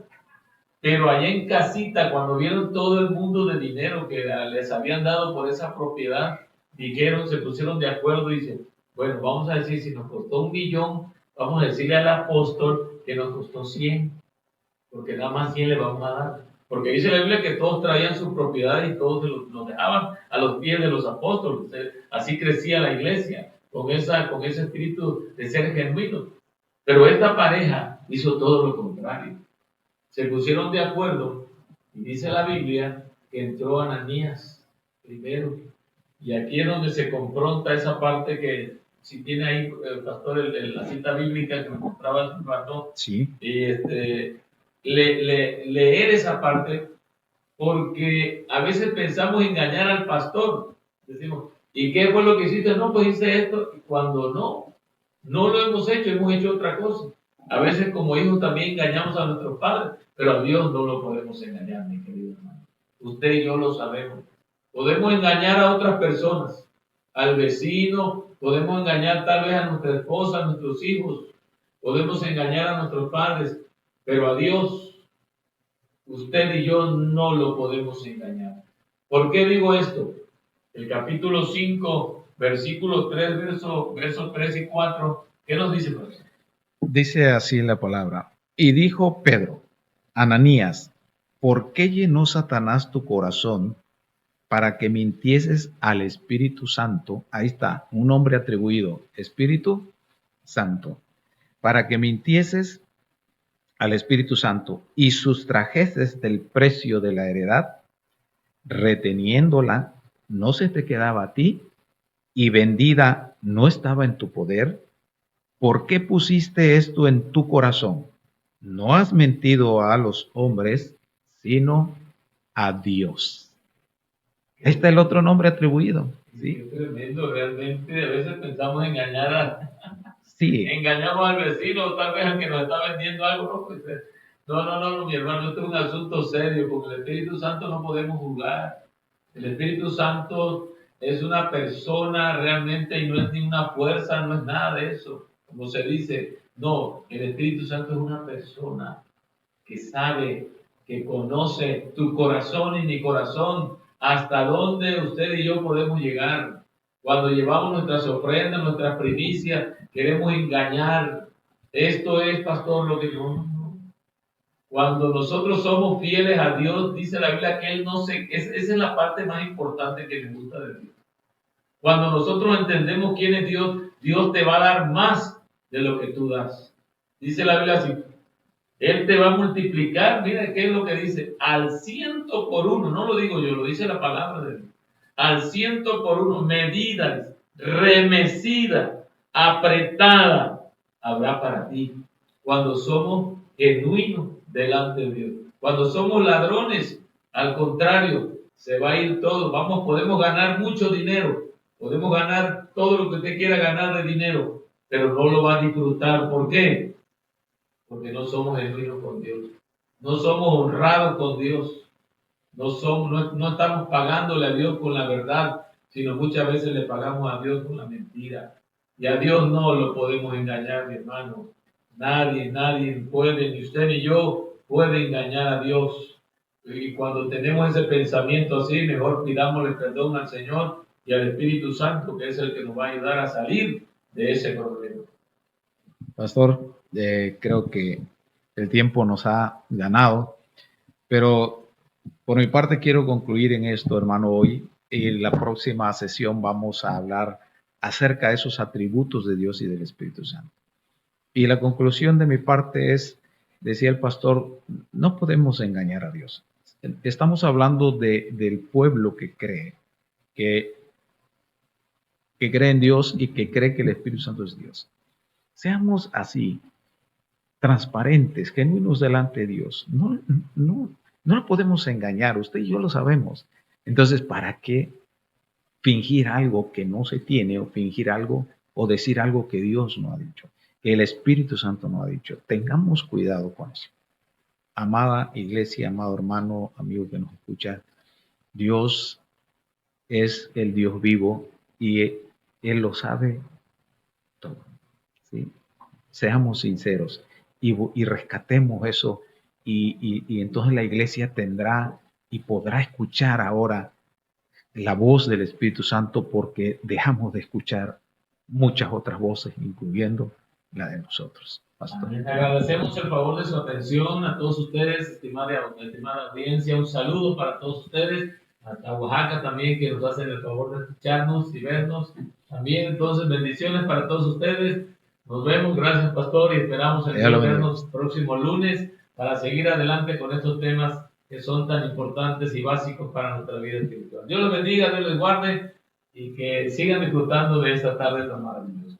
Speaker 1: Pero allá en casita, cuando vieron todo el mundo de dinero que les habían dado por esa propiedad, dijeron, se pusieron de acuerdo y dicen, bueno, vamos a decir, si nos costó 1 millón, vamos a decirle al apóstol que nos costó 100, porque nada más 100 le vamos a dar. Porque dice la Biblia que todos traían sus propiedades y todos se los dejaban a los pies de los apóstoles. Así crecía la iglesia, con ese espíritu de ser genuino. Pero esta pareja hizo todo lo contrario. Se pusieron de acuerdo y dice la Biblia que entró Ananías primero. Y aquí es donde se confronta esa parte que, si tiene ahí, pastor, la cita bíblica que me mostraba hace un rato,
Speaker 2: sí.
Speaker 1: Y leer esa parte, porque a veces pensamos engañar al pastor. Decimos, ¿y qué fue lo que hiciste? No, pues hice esto. Y cuando no lo hemos hecho otra cosa. A veces como hijos también engañamos a nuestros padres, pero a Dios no lo podemos engañar, mi querido hermano. Usted y yo lo sabemos. Podemos engañar a otras personas, al vecino, podemos engañar tal vez a nuestra esposa, a nuestros hijos, podemos engañar a nuestros padres, pero a Dios, usted y yo no lo podemos engañar. ¿Por qué digo esto? El capítulo 5, versículos 3, versos 3 y 4, ¿qué nos dice, profesor?
Speaker 2: Dice así la palabra. Y dijo Pedro, Ananías, ¿por qué llenó Satanás tu corazón para que mintieses al Espíritu Santo? Ahí está, un nombre atribuido, Espíritu Santo. Para que mintieses al Espíritu Santo y sustrajeses del precio de la heredad, reteniéndola, no se te quedaba a ti, y vendida no estaba en tu poder. ¿Por qué pusiste esto en tu corazón? No has mentido a los hombres, sino a Dios. Este es el otro nombre atribuido. ¿Sí?
Speaker 1: Es tremendo, realmente. A veces pensamos engañar
Speaker 2: Sí.
Speaker 1: Engañamos al vecino, tal vez al que nos está vendiendo algo. No, pues, no, mi hermano, esto es un asunto serio. Con el Espíritu Santo no podemos jugar. El Espíritu Santo es una persona realmente y no es ni una fuerza, no es nada de eso. Como se dice, No, el Espíritu Santo es una persona que sabe, que conoce tu corazón y mi corazón, hasta dónde usted y yo podemos llegar. Cuando llevamos nuestras ofrendas, nuestras primicias, queremos engañar. Esto es, pastor, lo que no. Cuando nosotros somos fieles a Dios, dice la Biblia que Él no se... esa es la parte más importante que me gusta de Dios. Cuando nosotros entendemos quién es Dios, Dios te va a dar más de lo que tú das. Dice la Biblia así, Él te va a multiplicar, mira qué es lo que dice, al 100 por 1, no lo digo yo, lo dice la palabra de Dios, al 100 por 1, medidas, remecida, apretada, habrá para ti. Cuando somos genuinos delante de Dios, cuando somos ladrones, al contrario, se va a ir todo, podemos ganar mucho dinero, podemos ganar todo lo que usted quiera ganar de dinero, pero no lo va a disfrutar. ¿Por qué? Porque no somos genuinos con Dios, no somos honrados con Dios, no estamos pagándole a Dios con la verdad, sino muchas veces le pagamos a Dios con la mentira. Y a Dios no lo podemos engañar, mi hermano. Nadie puede, ni usted ni yo, puede engañar a Dios. Y cuando tenemos ese pensamiento así, mejor pidámosle perdón al Señor y al Espíritu Santo, que es el que nos va a ayudar a salir de ese problema.
Speaker 2: Pastor, creo que el tiempo nos ha ganado, pero por mi parte quiero concluir en esto, hermano, hoy. En la próxima sesión vamos a hablar acerca de esos atributos de Dios y del Espíritu Santo. Y la conclusión de mi parte es, decía el pastor, no podemos engañar a Dios. Estamos hablando del pueblo que cree en Dios y que cree que el Espíritu Santo es Dios. Seamos así, transparentes, genuinos delante de Dios. No lo podemos engañar, usted y yo lo sabemos. Entonces, ¿para qué fingir algo que no se tiene o fingir algo o decir algo que Dios no ha dicho, que el Espíritu Santo no ha dicho? Tengamos cuidado con eso. Amada iglesia, amado hermano, amigo que nos escucha, Dios es el Dios vivo y Él lo sabe todo, ¿sí? Seamos sinceros y rescatemos eso y entonces la iglesia tendrá y podrá escuchar ahora la voz del Espíritu Santo porque dejamos de escuchar muchas otras voces, incluyendo la de nosotros. Pastor.
Speaker 1: Agradecemos el favor de su atención a todos ustedes, estimada audiencia. Un saludo para todos ustedes, hasta Oaxaca también, que nos hacen el favor de escucharnos y vernos. También, entonces, bendiciones para todos ustedes. Nos vemos, gracias, pastor, y esperamos vernos el próximo lunes para seguir adelante con estos temas que son tan importantes y básicos para nuestra vida espiritual. Dios los bendiga, Dios les guarde y que sigan disfrutando de esta tarde tan maravillosa.